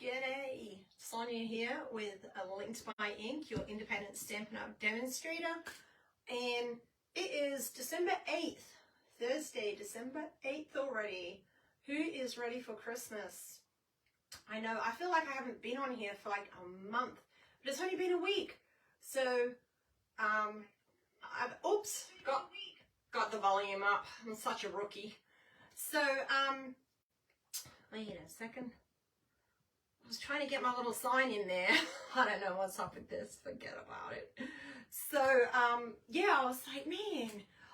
G'day, Sonia here with Linked by Ink, your independent Stampin' Up! Demonstrator, and it is December 8th, Thursday, December 8th already. Who is ready for Christmas? I know, I feel like I haven't been on here for like a month, but it's only been a week. So, oops, got the volume up. I'm such a rookie. So, wait a second. I was trying to get my little sign in there. I don't know what's up with this. Forget about it. So, yeah, I was like, man,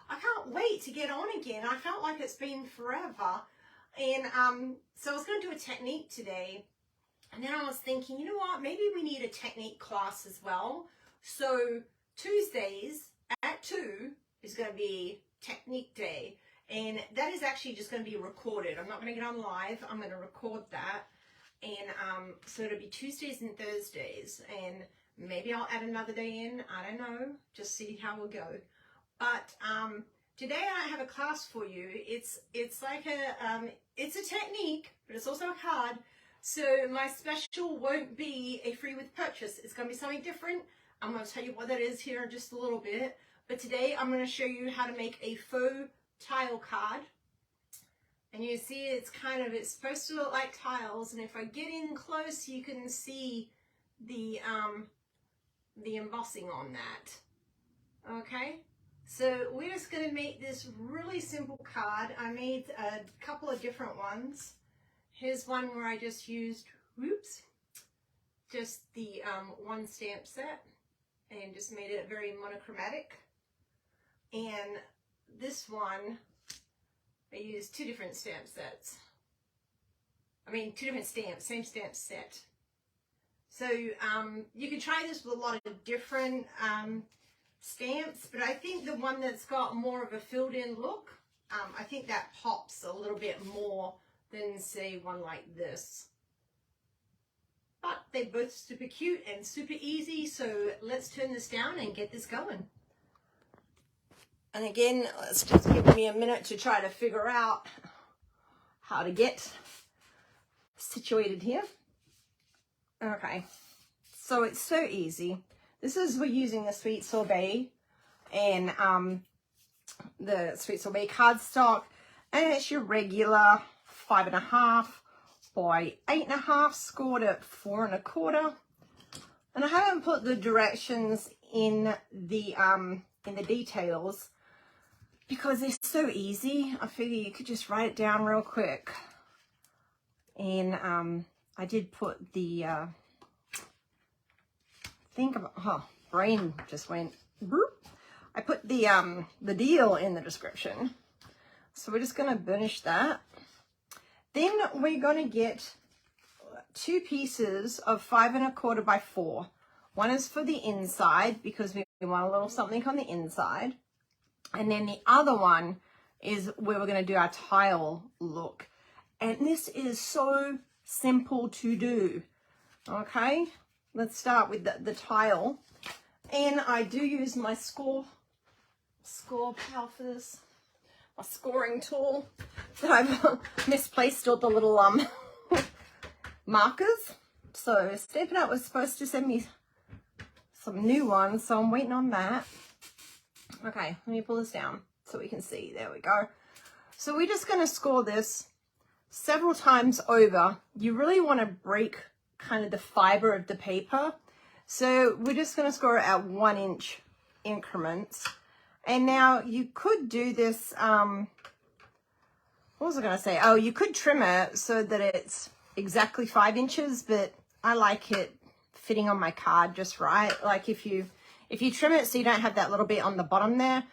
I can't wait to get on again. I felt like it's been forever. And so I was going to do a technique today. And then I was thinking, you know what? Maybe we need a technique class as well. So Tuesdays at 2 is going to be technique day. And that is actually just going to be recorded. I'm not going to get on live. I'm going to record that. And so it'll be Tuesdays and Thursdays, and maybe I'll add another day in. I don't know, just see how we'll go. But today I have a class for you. It's like it's a technique, but it's also a card. So my special won't be a free with purchase. It's going to be something different. I'm going to tell you what that is here in just a little bit. But today I'm going to show you how to make a faux tile card. And you see it's supposed to look like tiles, and if I get in close you can see the embossing on that. Okay, so we're just going to make this really simple card. I made a couple of different ones. Here's one where I just used, just the one stamp set and just made it very monochromatic. And this one I used two different stamp sets. I mean, two different stamps, same stamp set. So you can try this with a lot of different stamps, but I think the one that's got more of a filled in look, I think that pops a little bit more than, say, one like this. But they're both super cute and super easy, so let's turn this down and get this going. And again, it's just giving me a minute to try to figure out how to get situated here. Okay, so it's so easy. We're using the Sweet Sorbet and the Sweet Sorbet cardstock, and it's your regular 5.5 by 8.5, scored at 4 1/4. And I haven't put the directions in the details, because they're so easy. I figure you could just write it down real quick. And I did put the, brain just went, boop. I put the deal in the description. So we're just gonna burnish that. Then we're gonna get 2 pieces of 5 1/4 by 4. One is for the inside, because we want a little something on the inside. And then the other one is where we're going to do our tile look. And this is so simple to do. Okay, let's start with the tile. And I do use my score pal for this. My scoring tool that I've misplaced all the little markers. So Stampin' Up! Was supposed to send me some new ones, so I'm waiting on that. Okay, let me pull this down so we can see. There we go. So we're just going to score this several times over. You really want to break kind of the fiber of the paper. So we're just going to score it at 1 inch increments. And now you could do this, what was I going to say? Oh, you could trim it so that it's exactly 5 inches, but I like it fitting on my card just right. Like if you trim it so you don't have that little bit on the bottom there,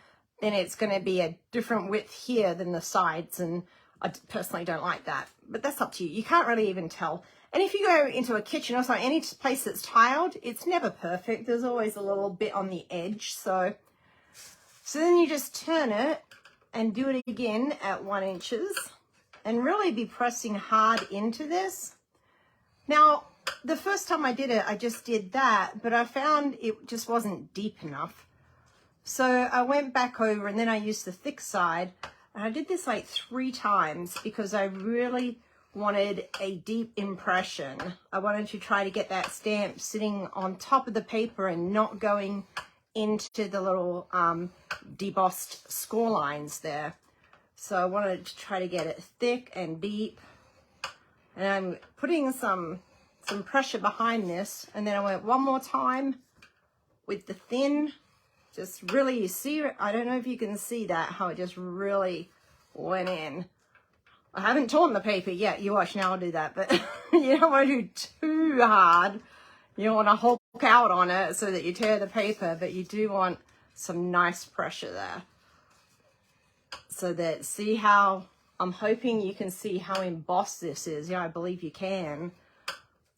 then it's going to be a different width here than the sides, and I personally don't like that. But that's up to you. You can't really even tell. And if you go into a kitchen or something, any place that's tiled, it's never perfect. There's always a little bit on the edge. So then you just turn it and do it again at 1 inches and really be pressing hard into this. Now, the first time I did it, I just did that, but I found it just wasn't deep enough. So I went back over, and then I used the thick side, and I did this like 3 times because I really wanted a deep impression. I wanted to try to get that stamp sitting on top of the paper and not going into the little debossed score lines there. So I wanted to try to get it thick and deep. And I'm putting some pressure behind this. And then I went one more time with the thin. Just really, you see, I don't know if you can see that, how it just really went in. I haven't torn the paper yet. You watch, now I'll do that. But you don't want to do too hard. You don't want to hulk out on it so that you tear the paper, but you do want some nice pressure there. So that, see how, I'm hoping you can see how embossed this is. Yeah, I believe you can.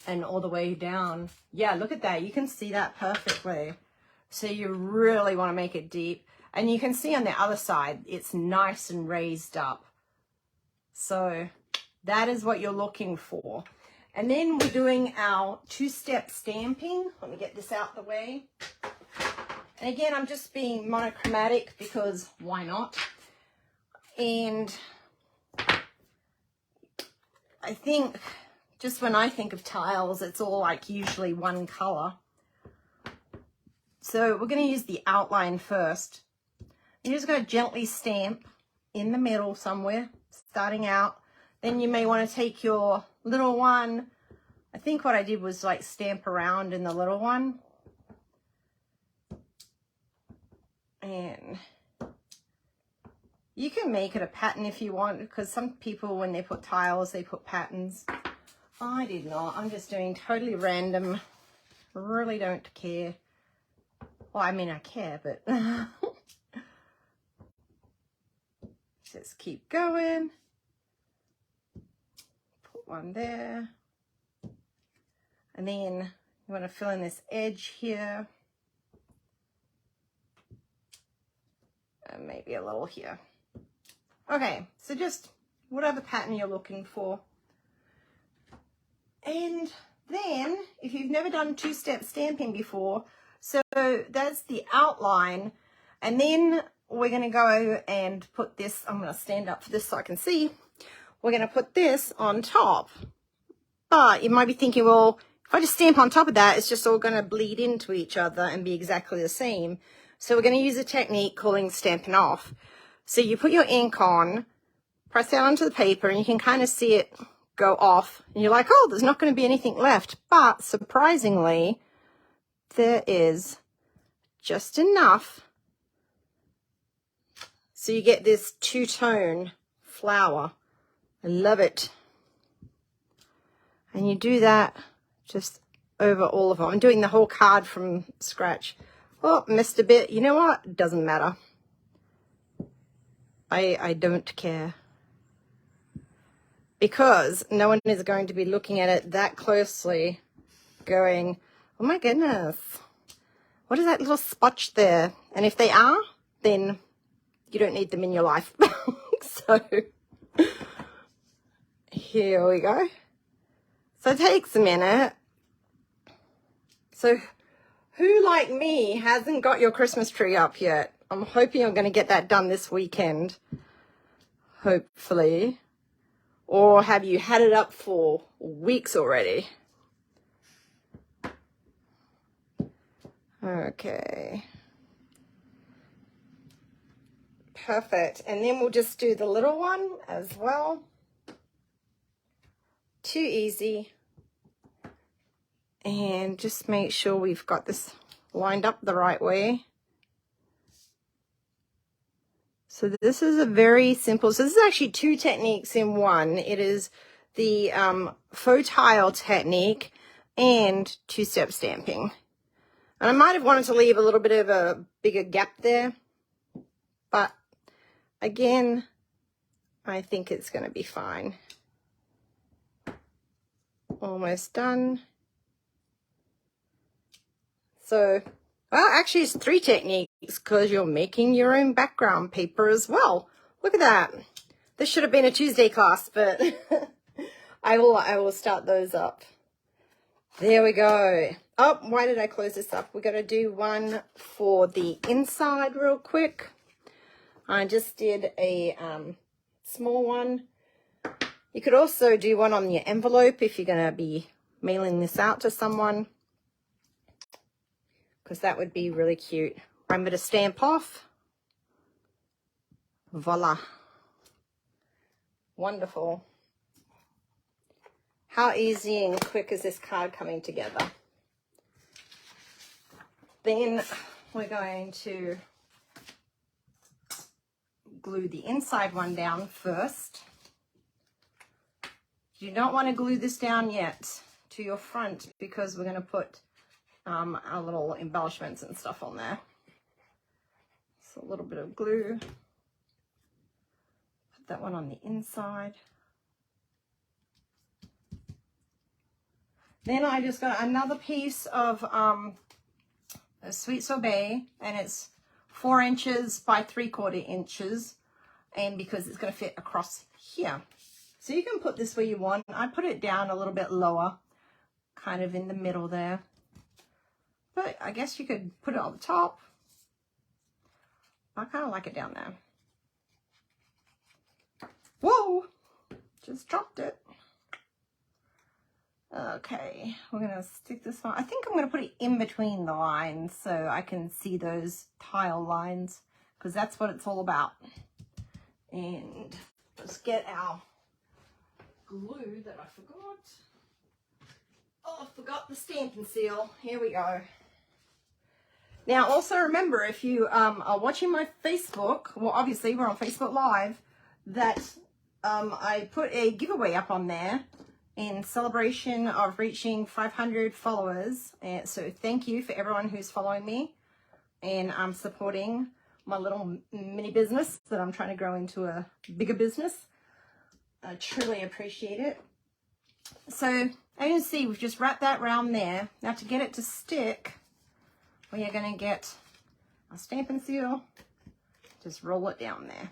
And all the way down. Yeah, look at that. You can see that perfectly. So you really want to make it deep. And you can see on the other side, it's nice and raised up. So that is what you're looking for. And then we're doing our two-step stamping. Let me get this out the way. And again, I'm just being monochromatic because why not? And I think just when I think of tiles, it's all like usually one color. So we're going to use the outline first. You're just going to gently stamp in the middle somewhere, starting out. Then you may want to take your little one. I think what I did was like stamp around in the little one. And you can make it a pattern if you want, because some people, when they put tiles, they put patterns. I did not. I'm just doing totally random. Really don't care. Well, I mean, I care, but just keep going. Put one there. And then you want to fill in this edge here. And maybe a little here. Okay, so just whatever pattern you're looking for. And then, if you've never done two-step stamping before, so that's the outline. And then we're going to go and put this, I'm going to stand up for this so I can see. We're going to put this on top. But you might be thinking, well, if I just stamp on top of that, it's just all going to bleed into each other and be exactly the same. So we're going to use a technique calling stamping off. So you put your ink on, press down onto the paper, and you can kind of see it go off. And you're like, oh, there's not going to be anything left. But surprisingly, there is just enough. So you get this two-tone flower. I love it. And you do that just over all of them. I'm doing the whole card from scratch. Oh, missed a bit. You know what? It doesn't matter. I don't care. Because no one is going to be looking at it that closely going, oh my goodness, what is that little spotch there? And if they are, then you don't need them in your life. So here we go. So it takes a minute. So who, like me, hasn't got your Christmas tree up yet? I'm hoping you're going to get that done this weekend. Hopefully. Or have you had it up for weeks already? Okay. Perfect. And then we'll just do the little one as well. Too easy. And just make sure we've got this lined up the right way. So this is a very simple, so this is actually two techniques in one. It is the faux tile technique and two-step stamping. And I might have wanted to leave a little bit of a bigger gap there, but again, I think it's going to be fine. Almost done. So, well, actually it's three techniques because you're making your own background paper as well. Look at that. This should have been a Tuesday class, but I will start those up. There we go. Oh, why did I close this up? We're going to do one for the inside real quick. I just did a small one You could also do one on your envelope if you're going to be mailing this out to someone, because that would be really cute. Remember to stamp off. Voila. Wonderful. How easy and quick is this card coming together? Then we're going to glue the inside one down first. You don't want to glue this down yet to your front because we're going to put our little embellishments and stuff on there. So a little bit of glue. Put that one on the inside. Then I just got another piece of a sweet sorbet, and it's 4 inches by 3/4 inches, and because it's going to fit across here. So you can put this where you want. I put it down a little bit lower, kind of in the middle there. But I guess you could put it on the top. I kind of like it down there. Whoa! Just dropped it. Okay, we're going to stick this one. I think I'm going to put it in between the lines so I can see those tile lines, because that's what it's all about. And let's get our glue that I forgot. Oh, I forgot the Stampin' Seal. Here we go. Now, also remember, if you are watching my Facebook, well, obviously we're on Facebook Live, that I put a giveaway up on there in celebration of reaching 500 followers. And so thank you for everyone who's following me and supporting my little mini business that I'm trying to grow into a bigger business. I truly appreciate it. So as you can see, we've just wrapped that around there. Now to get it to stick, we are going to get a Stampin' Seal, just roll it down there.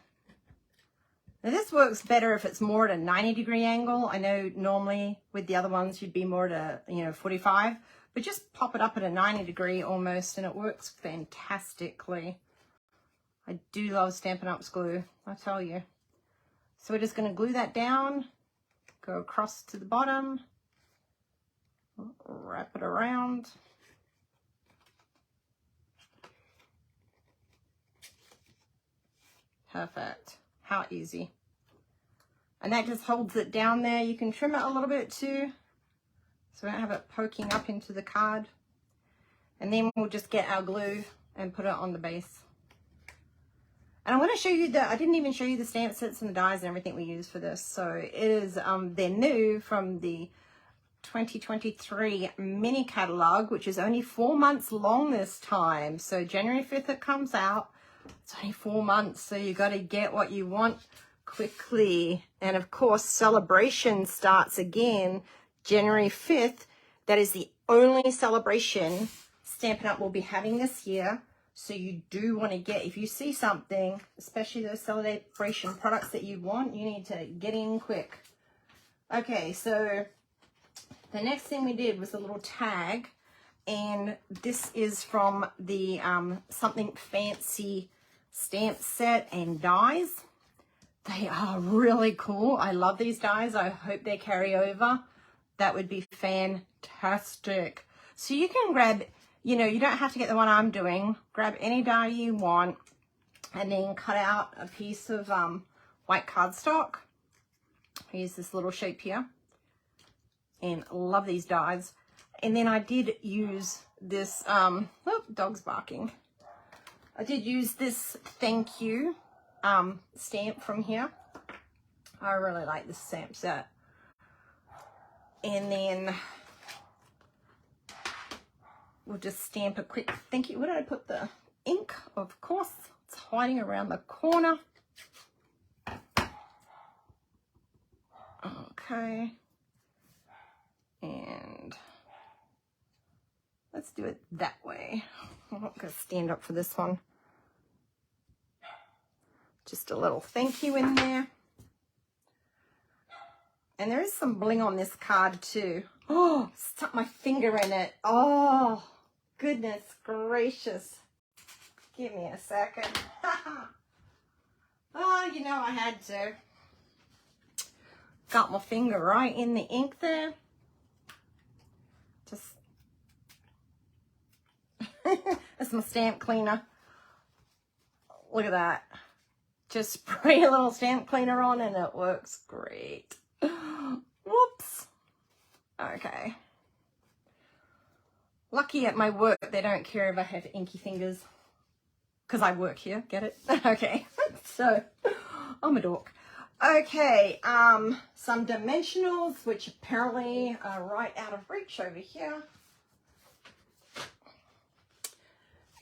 Now this works better if it's more at a 90-degree angle. I know normally with the other ones you'd be more at a 45, but just pop it up at a 90-degree almost, and it works fantastically. I do love Stampin' Up's glue, I tell you. So we're just going to glue that down, go across to the bottom, wrap it around. Perfect. How easy. And that just holds it down there. You can trim it a little bit too, so we don't have it poking up into the card. And then we'll just get our glue and put it on the base. And I want to show you I didn't even show you the stamp sets and the dies and everything we use for this. So it is, they're new from the 2023 mini catalog, which is only 4 months long this time. So January 5th it comes out. It's only 4 months, so you got to get what you want quickly. And of course, celebration starts again January 5th. That is the only celebration Stampin' Up will be having this year. So you do want to get, if you see something, especially those celebration products that you want, you need to get in quick. Okay, so the next thing we did was a little tag, and this is from the Something Fancy stamp set and dies. They are really cool. I love these dies. I hope they carry over. That would be fantastic. So you can grab, you don't have to get the one I'm doing. Grab any die you want and then cut out a piece of white cardstock. Here's this little shape here. And love these dies. And then I did use this, oh, dog's barking. I did use this thank you stamp from here. I really like this stamp set. And then we'll just stamp a quick thank you. Where did I put the ink? Of course, it's hiding around the corner. Okay. And let's do it that way. I'm not going to stand up for this one. Just a little thank you in there. And there is some bling on this card too. Oh, stuck my finger in it. Oh, goodness gracious. Give me a second. Oh, I had to. got my finger right in the ink there. Just, that's my stamp cleaner. Look at that. Just spray a little stamp cleaner on and it works great. Whoops. Okay. Lucky at my work, they don't care if I have inky fingers. Because I work here, get it? Okay. So, I'm a dork. Okay, some dimensionals, which apparently are right out of reach over here.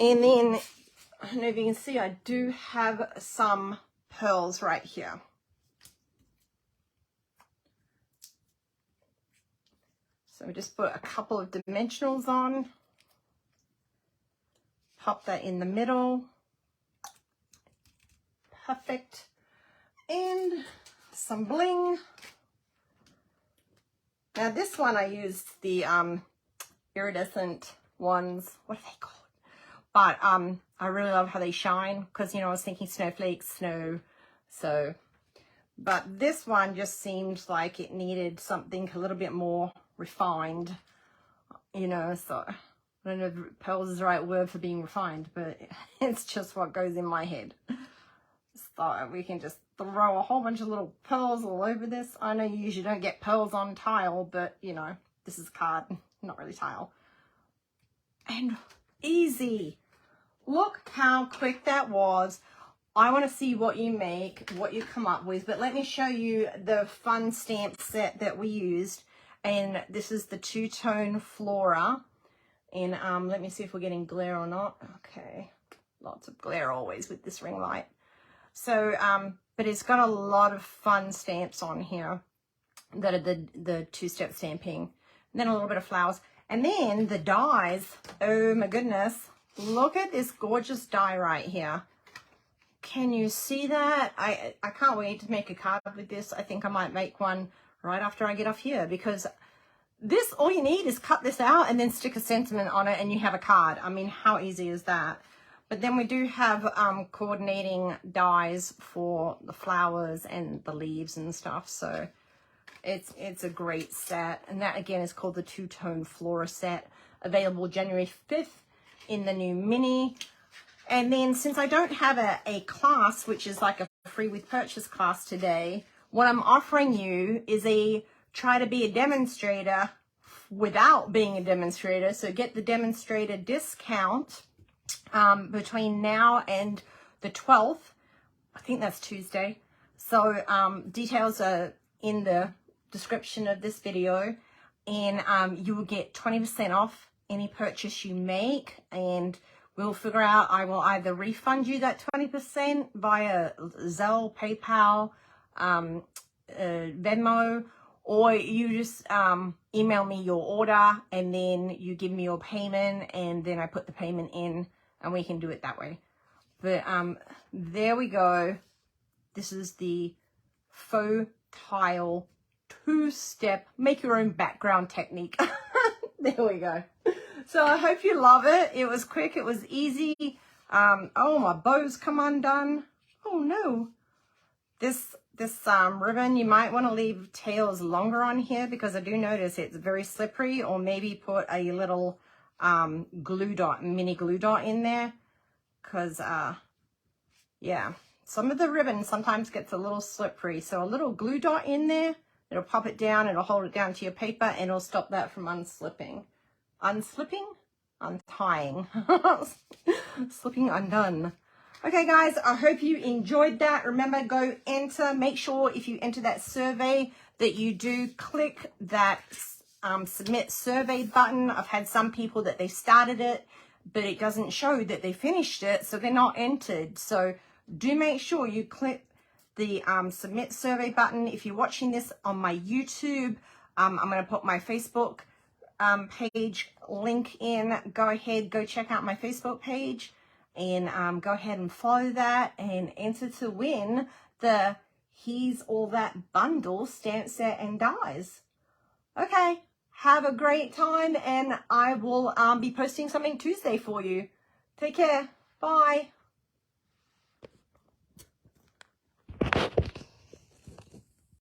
And then, I don't know if you can see, I do have some pearls right here. So we just put a couple of dimensionals on. Pop that in the middle. Perfect. And some bling. Now this one I used the iridescent ones. What are they called? But I really love how they shine because, you know, I was thinking snowflakes, snow. So, but this one just seemed like it needed something a little bit more refined, you know. So I don't know if pearls is the right word for being refined, but it's just what goes in my head. So we can just throw a whole bunch of little pearls all over this. I know you usually don't get pearls on tile, but you know, this is card, not really tile. And easy. Look how quick that was. I want to see what you make, what you come up with, but let me show you the fun stamp set that we used. And this is the two-tone Flora. And let me see if we're getting glare or not. Okay, lots of glare always with this ring light. So, but it's got a lot of fun stamps on here that are the two-step stamping. And then a little bit of flowers. And then the dies, oh my goodness. Look at this gorgeous die right here. Can you see that? I can't wait to make a card with this. I think I might make one right after I get off here, because this, all you need is cut this out and then stick a sentiment on it and you have a card. I mean, how easy is that? But then we do have coordinating dies for the flowers and the leaves and stuff. So it's a great set. And that again is called the two-tone Flora set, available January 5th in the new mini. And then since I don't have a class, which is like a free with purchase class today, what I'm offering you is a try to be a demonstrator without being a demonstrator. So get the demonstrator discount between now and the 12th. I think that's Tuesday. So details are in the description of this video, and you will get 20% off any purchase you make, and we'll figure out, I will either refund you that 20% via Zelle, PayPal, Venmo, or you just email me your order and then you give me your payment and then I put the payment in and we can do it that way. But there we go. This is the Faux Tile two-step make your own background technique. There we go. So I hope you love it. It was quick, it was easy. Oh, my bow's come undone. Oh no. This ribbon, you might want to leave tails longer on here because I do notice it's very slippery, or maybe put a little glue dot, mini glue dot in there, because yeah, some of the ribbon sometimes gets a little slippery. So a little glue dot in there, it'll pop it down, it'll hold it down to your paper, and it'll stop that from unslipping. Unslipping? Untying. Slipping undone. Okay, guys, I hope you enjoyed that. Remember, go enter. Make sure if you enter that survey that you do click that submit survey button. I've had some people that they started it, but it doesn't show that they finished it, so they're not entered. So do make sure you click the submit survey button. If you're watching this on my YouTube, I'm going to put my Facebook page link in. Go ahead, go check out my Facebook page, and go ahead and follow that and enter to win the Here's All That bundle stamp set and dies. Okay, have a great time, and I will be posting something Tuesday for you. Take care. Bye.